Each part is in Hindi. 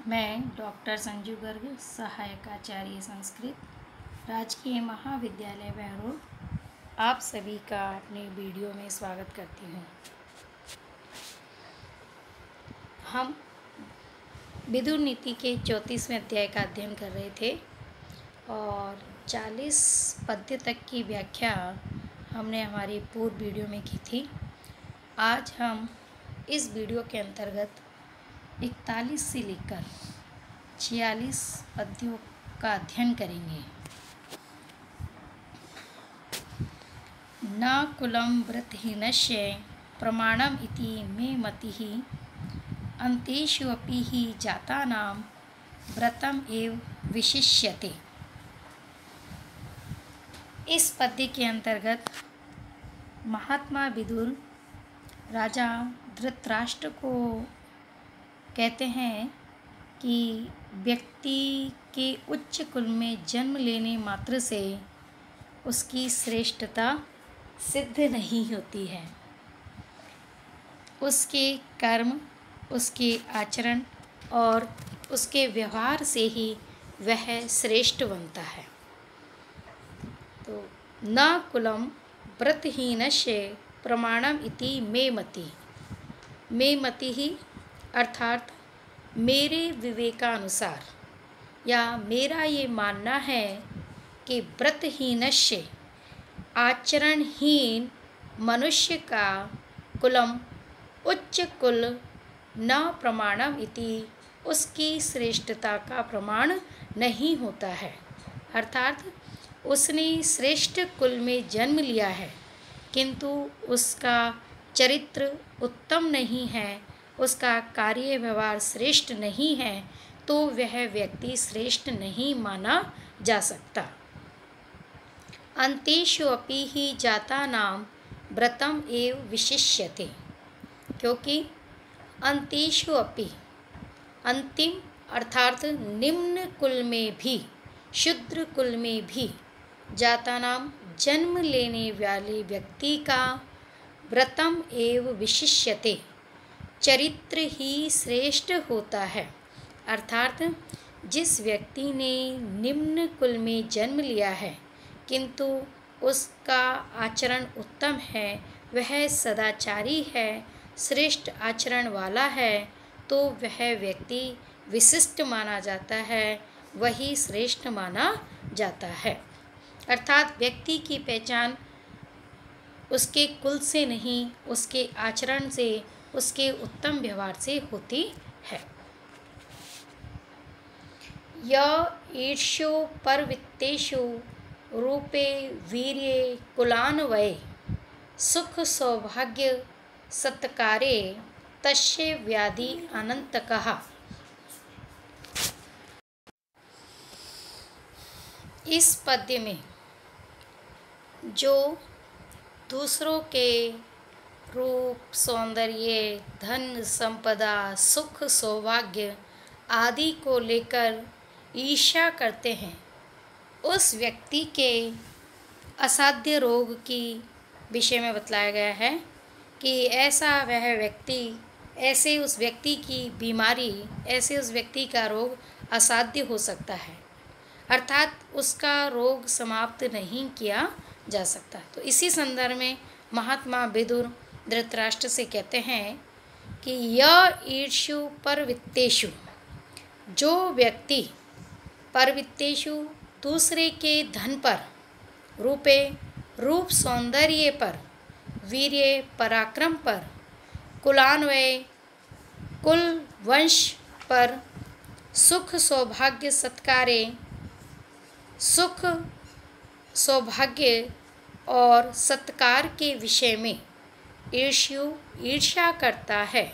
मैं डॉक्टर संजू गर्ग, सहायक आचार्य संस्कृत, राजकीय महाविद्यालय बहरोड, आप सभी का अपने वीडियो में स्वागत करती हूँ। हम विदुर नीति के 34वें अध्याय का अध्ययन कर रहे थे और 40 पद्य तक की व्याख्या हमने हमारी पूर्व वीडियो में की थी। आज हम इस वीडियो के अंतर्गत 41 से लेकर 46 पद्यों का अध्ययन करेंगे। न कुलं व्रतहीनस्य प्रमाणम इति मे मतिः अन्तेषु अपि हि जातानां व्रतम एव विशिष्यते। इस पद्य के अंतर्गत महात्मा विदुर राजा धृतराष्ट्र को कहते हैं कि व्यक्ति के उच्च कुल में जन्म लेने मात्र से उसकी श्रेष्ठता सिद्ध नहीं होती है। उसके कर्म, उसके आचरण और उसके व्यवहार से ही वह श्रेष्ठ बनता है। तो न कुलम व्रतहीनस्य प्रमाणम इति मे मति। मे मति ही अर्थात मेरे विवेकानुसार या मेरा ये मानना है कि व्रतहीनस्य आचरणहीन मनुष्य का कुलम उच्च कुल न प्रमाणम इति उसकी श्रेष्ठता का प्रमाण नहीं होता है। अर्थात उसने श्रेष्ठ कुल में जन्म लिया है किंतु उसका चरित्र उत्तम नहीं है, उसका कार्य व्यवहार श्रेष्ठ नहीं है, तो वह व्यक्ति श्रेष्ठ नहीं माना जा सकता। अन्तेषु अपि हि जातानां व्रतम एव विशिष्यते। क्योंकि अन्तेषु अपि अंतिम अर्थात निम्न कुल में भी, शूद्र कुल में भी जातानां जन्म लेने वाले व्यक्ति का व्रतम एव विशिष्यते चरित्र ही श्रेष्ठ होता है। अर्थात जिस व्यक्ति ने निम्न कुल में जन्म लिया है किंतु उसका आचरण उत्तम है, वह सदाचारी है, श्रेष्ठ आचरण वाला है, तो वह व्यक्ति विशिष्ट माना जाता है, वही श्रेष्ठ माना जाता है। अर्थात व्यक्ति की पहचान उसके कुल से नहीं, उसके आचरण से, उसके उत्तम व्यवहार से होती है। य ईर्ष्यो परवित्तेषु रूपे वीर्ये कुलान्वये सुख सौभाग्य सत्कारे तस्य व्याधि अनंतकः। इस पद्य में जो दूसरों के रूप, सौंदर्य, धन संपदा, सुख सौभाग्य आदि को लेकर ईर्ष्या करते हैं, उस व्यक्ति के असाध्य रोग की विषय में बतलाया गया है कि ऐसा वह व्यक्ति, ऐसे उस व्यक्ति की बीमारी, ऐसे उस व्यक्ति का रोग असाध्य हो सकता है। अर्थात उसका रोग समाप्त नहीं किया जा सकता। तो इसी संदर्भ में महात्मा विदुर धृतराष्ट्र से कहते हैं कि यह ईर्ष्यु परवित्तेषु, जो व्यक्ति परवित्तेषु दूसरे के धन पर, रूपे रूप सौंदर्य पर, वीर्य पराक्रम पर, कुलान्वय कुल वंश पर, सुख सौभाग्य सत्कारे सुख सौभाग्य और सत्कार के विषय में ईर्ष्या करता है,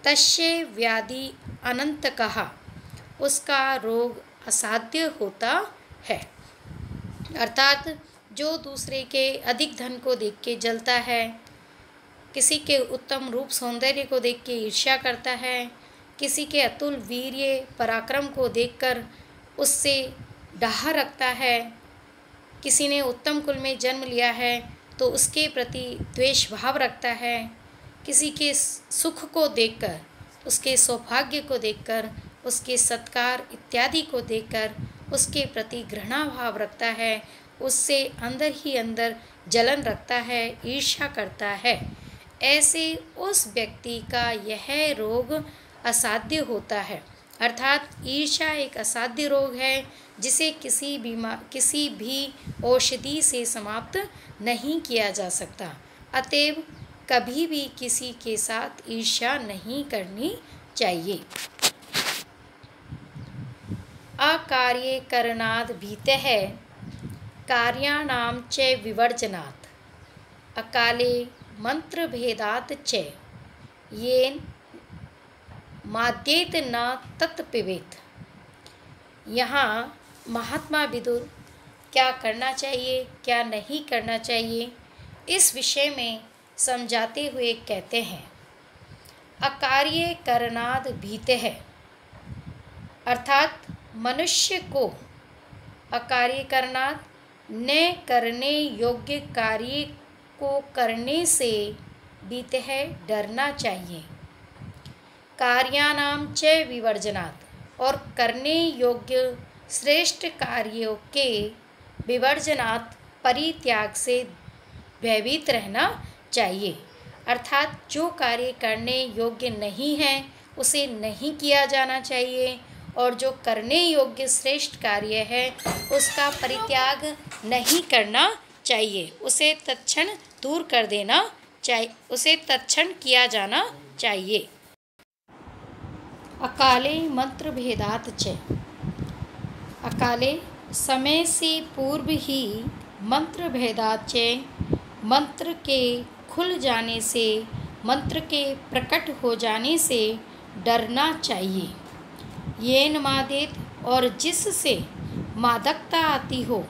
तस्य व्याधि अनंतकः, उसका रोग असाध्य होता है। अर्थात जो दूसरे के अधिक धन को देख के जलता है, किसी के उत्तम रूप सौंदर्य को देख के ईर्ष्या करता है, किसी के अतुल वीर्य पराक्रम को देखकर उससे डाह रखता है, किसी ने उत्तम कुल में जन्म लिया है तो उसके प्रति द्वेष भाव रखता है, किसी के सुख को देखकर, उसके सौभाग्य को देखकर उसके सत्कार इत्यादि को देखकर उसके प्रति घृणा भाव रखता है, उससे अंदर ही अंदर जलन रखता है, ईर्ष्या करता है, ऐसे उस व्यक्ति का यह रोग असाध्य होता है। अर्थात ईर्ष्या एक असाध्य रोग है जिसे किसी भी औषधि से समाप्त नहीं किया जा सकता। अतएव कभी भी किसी के साथ ईर्ष्या नहीं करनी चाहिए। अकार्ये करणाद् भीतः कार्याणां च विवर्जनात् अकाले मंत्रभेदात् च येन माद्येत न तत्पिबेत। यहाँ महात्मा विदुर क्या करना चाहिए, क्या नहीं करना चाहिए, इस विषय में समझाते हुए कहते हैं, अकार्ये करणाद् भीतः अर्थात मनुष्य को अकार्य करणाद् न करने योग्य कार्य को करने से भीतः डरना चाहिए। कार्याणां च विवर्जनात् और करने योग्य श्रेष्ठ कार्यों के विवर्जनात् परित्याग से भयभीत रहना चाहिए। अर्थात जो कार्य करने योग्य नहीं है उसे नहीं किया जाना चाहिए, और जो करने योग्य श्रेष्ठ कार्य है उसका परित्याग नहीं करना चाहिए, उसे तत्क्षण दूर कर देना चाहिए, उसे तत्क्षण किया जाना चाहिए। अकाले मंत्र भेदात च अकाले समय से पूर्व ही मंत्र भेदात च मंत्र के खुल जाने से, मंत्र के प्रकट हो जाने से डरना चाहिए। येन मादेत और जिससे मादकता आती हो,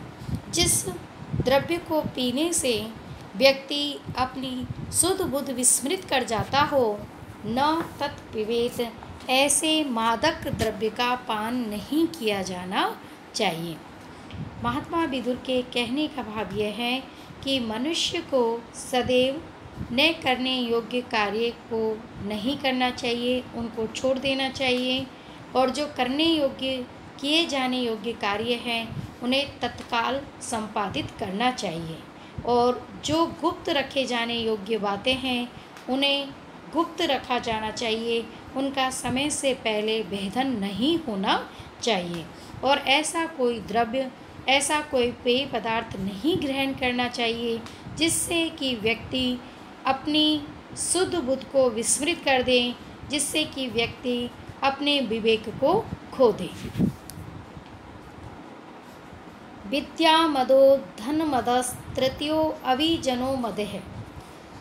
जिस द्रव्य को पीने से व्यक्ति अपनी शुद्ध बुद्ध विस्मृत कर जाता हो, न तत्पिबेत ऐसे मादक द्रव्य का पान नहीं किया जाना चाहिए। महात्मा विदुर के कहने का भाव यह है कि मनुष्य को सदैव न करने योग्य कार्य को नहीं करना चाहिए, उनको छोड़ देना चाहिए, और जो करने योग्य किए जाने योग्य कार्य हैं उन्हें तत्काल संपादित करना चाहिए, और जो गुप्त रखे जाने योग्य बातें हैं उन्हें गुप्त रखा जाना चाहिए, उनका समय से पहले भेदन नहीं होना चाहिए, और ऐसा कोई द्रव्य, ऐसा कोई पेय पदार्थ नहीं ग्रहण करना चाहिए जिससे कि व्यक्ति अपनी शुद्ध बुद्ध को विस्मृत कर दे, जिससे कि व्यक्ति अपने विवेक को खो दे। विद्या मदो धन मदस्तृतीयो अविजनो मदः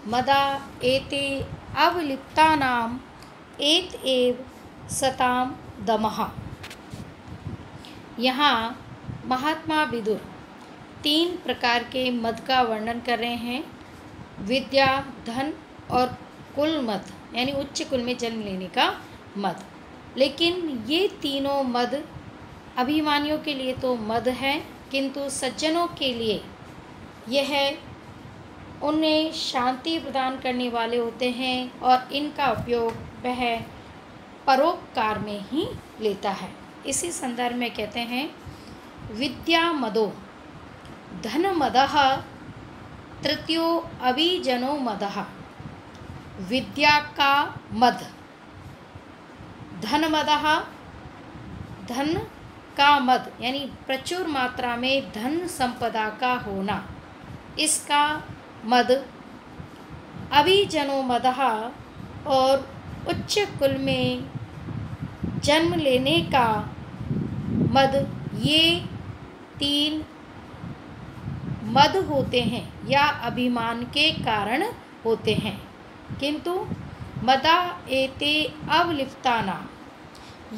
मदा एते अवलिप्तानाम एत एव सताम दमः। यहाँ महात्मा विदुर 3 प्रकार के मद का वर्णन कर रहे हैं। विद्या, धन और कुल मद, यानी उच्च कुल में जन्म लेने का मद। लेकिन ये तीनों मद अभिमानियों के लिए तो मद है, किंतु सज्जनों के लिए यह उन्हें शांति प्रदान करने वाले होते हैं, और इनका उपयोग वह परोपकार में ही लेता है। इसी संदर्भ में कहते हैं, विद्या मदो धन मदः तृतीयो अविजनो मदः। विद्या का मद, धन मदः धन का मद यानी प्रचुर मात्रा में धन संपदा का होना, इसका मद। अभिजनो मदः और उच्च कुल में जन्म लेने का मद, ये 3 मद होते हैं या अभिमान के कारण होते हैं। किंतु मदा एते अवलिप्तानाम,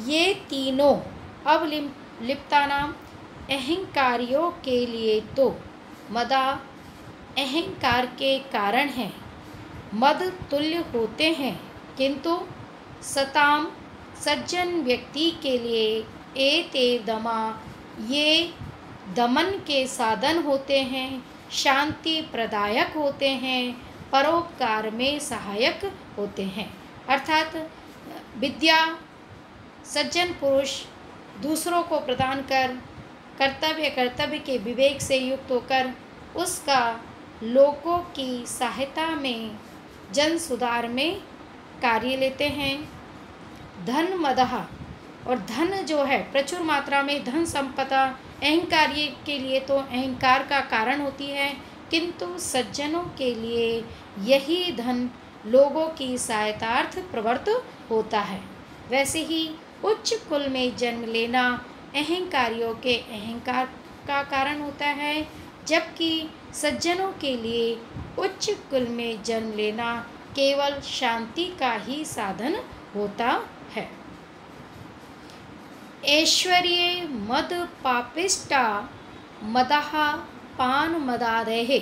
ये तीनों अवलिप्तानाम अहंकारियों के लिए तो मदा अहंकार के कारण हैं, मद तुल्य होते हैं, किंतु सताम सज्जन व्यक्ति के लिए एते दमा, ये दमन के साधन होते हैं, शांति प्रदायक होते हैं, परोपकार में सहायक होते हैं। अर्थात विद्या सज्जन पुरुष दूसरों को प्रदान कर कर्तव्य के विवेक से युक्त होकर उसका लोगों की सहायता में जन सुधार में कार्य लेते हैं। धन मदह, और धन जो है प्रचुर मात्रा में धन संपदा अहंकार के लिए तो अहंकार का कारण होती है, किंतु सज्जनों के लिए यही धन लोगों की सहायतार्थ प्रवृत्त होता है। वैसे ही उच्च कुल में जन्म लेना अहंकारियों के अहंकार का कारण होता है, जबकि सज्जनों के लिए उच्च कुल में जन्म लेना केवल शांति का ही साधन होता है। ऐश्वर्ये मद पापिष्टा मदः पान मदादेः,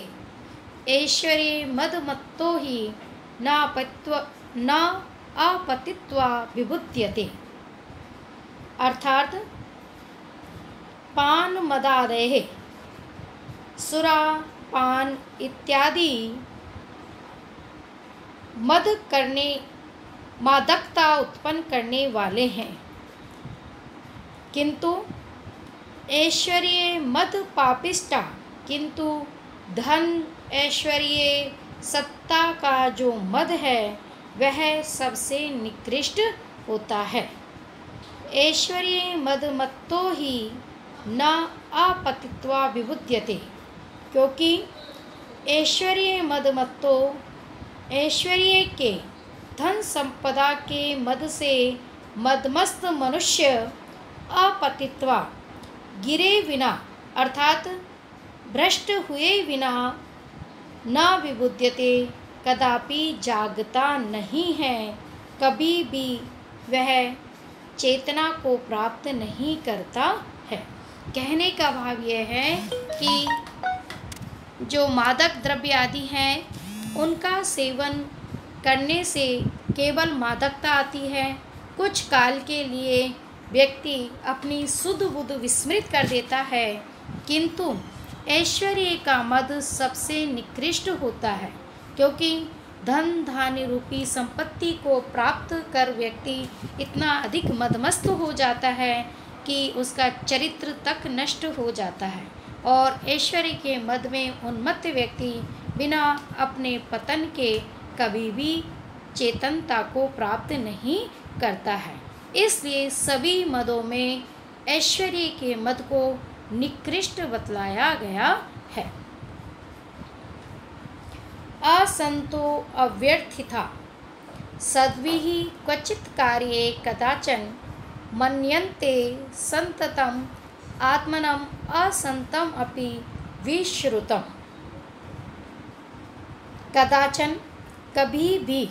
ऐश्वर्ये मद मत्तो ही न आपतित्वा विबुध्यते। अर्थात पान मदादेः, सुरा पान इत्यादि मद करने मादकता उत्पन्न करने वाले हैं, किंतु ऐश्वर्य मद पापिष्टा, किंतु धन ऐश्वर्य सत्ता का जो मद है वह सबसे निकृष्ट होता है। ऐश्वर्य मद मत्तो ही न आपतित्वा विबुध्यते, क्योंकि ऐश्वर्य मद मत्तो ऐश्वर्य के धन संपदा के मद से मदमस्त मनुष्य अपतित्वा गिरे बिना अर्थात भ्रष्ट हुए बिना न विबुध्यते, कदापि जागता नहीं है, कभी भी वह चेतना को प्राप्त नहीं करता है। कहने का भाव यह है कि जो मादक द्रव्य आदि हैं उनका सेवन करने से केवल मादकता आती है, कुछ काल के लिए व्यक्ति अपनी सुध बुध विस्मृत कर देता है, किंतु ऐश्वर्य का मद सबसे निकृष्ट होता है, क्योंकि धन धान्य रूपी संपत्ति को प्राप्त कर व्यक्ति इतना अधिक मदमस्त हो जाता है कि उसका चरित्र तक नष्ट हो जाता है, और ऐश्वर्य के मद में उन्मत्त व्यक्ति बिना अपने पतन के कभी भी चेतनता को प्राप्त नहीं करता है। इसलिए सभी मदों में ऐश्वर्य के मद को निकृष्ट बतलाया गया है। असंतो अव्यर्थिता सद्भिः क्वचित् कार्ये कदाचन मन्यन्ते संततम आत्मनम असंतम अपि विश्रुतम। कदाचन कभी भी,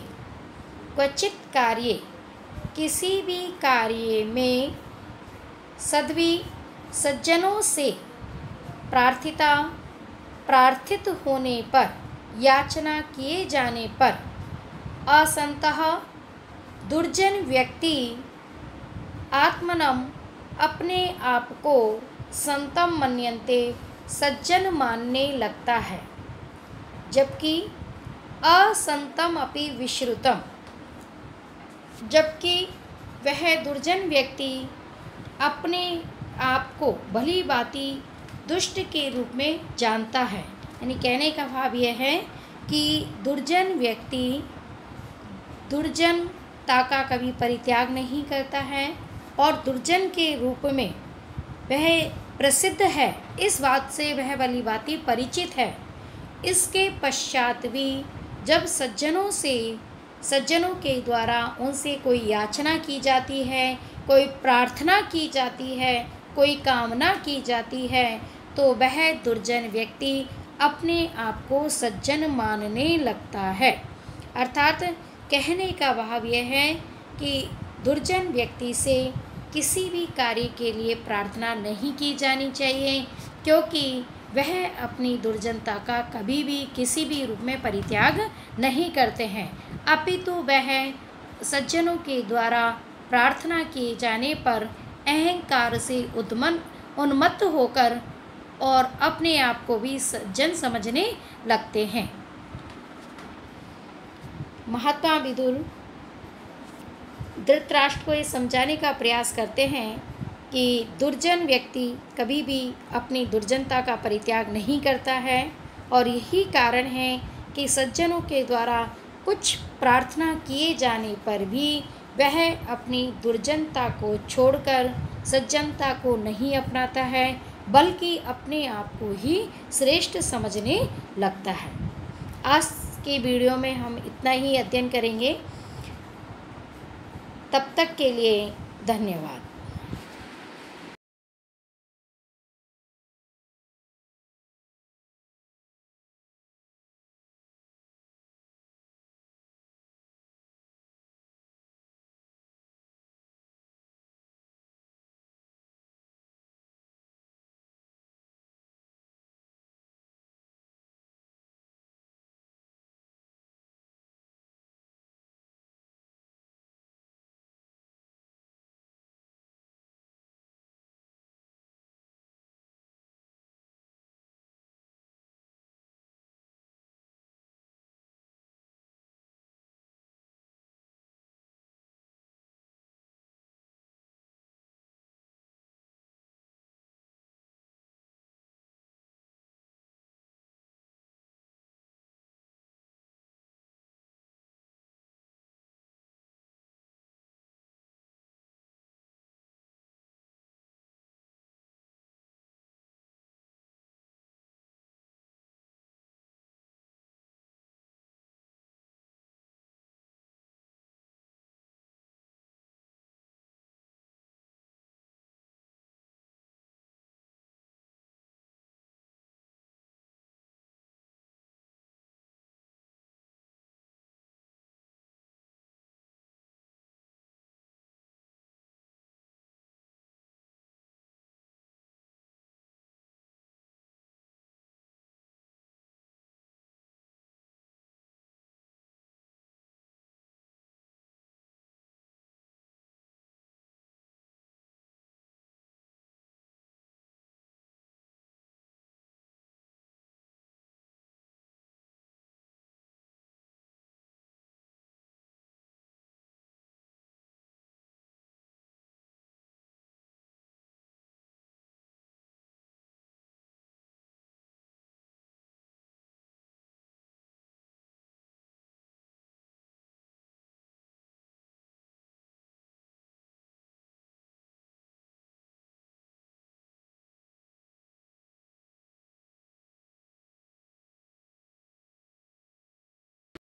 क्वचित कार्ये किसी भी कार्य में, सद्भि सज्जनों से, प्रार्थित होने पर, याचना किए जाने पर, असंतः दुर्जन व्यक्ति आत्मनम अपने आप को संतम मन्यन्ते सज्जन मानने लगता है, जबकि असंतम अपि विश्रुतम, जबकि वह दुर्जन व्यक्ति अपने आप को भली भांति दुष्ट के रूप में जानता है। यानी कहने का भाव यह है कि दुर्जन व्यक्ति दुर्जनता का कभी परित्याग नहीं करता है और दुर्जन के रूप में वह प्रसिद्ध है, इस बात से वह भली भांति परिचित है। इसके पश्चात भी जब सज्जनों के द्वारा उनसे कोई याचना की जाती है, कोई प्रार्थना की जाती है, कोई कामना की जाती है, तो वह दुर्जन व्यक्ति अपने आप को सज्जन मानने लगता है। अर्थात कहने का भाव यह है कि दुर्जन व्यक्ति से किसी भी कार्य के लिए प्रार्थना नहीं की जानी चाहिए, क्योंकि वह अपनी दुर्जनता का कभी भी किसी भी रूप में परित्याग नहीं करते हैं, अपितु वह सज्जनों के द्वारा प्रार्थना किए जाने पर अहंकार से उन्मत्त होकर और अपने आप को भी सज्जन समझने लगते हैं। महात्मा विदुर धृतराष्ट्र को ये समझाने का प्रयास करते हैं कि दुर्जन व्यक्ति कभी भी अपनी दुर्जनता का परित्याग नहीं करता है, और यही कारण है कि सज्जनों के द्वारा कुछ प्रार्थना किए जाने पर भी वह अपनी दुर्जनता को छोड़कर सज्जनता को नहीं अपनाता है, बल्कि अपने आप को ही श्रेष्ठ समझने लगता है। आज के वीडियो में हम इतना ही अध्ययन करेंगे। तब तक के लिए धन्यवाद।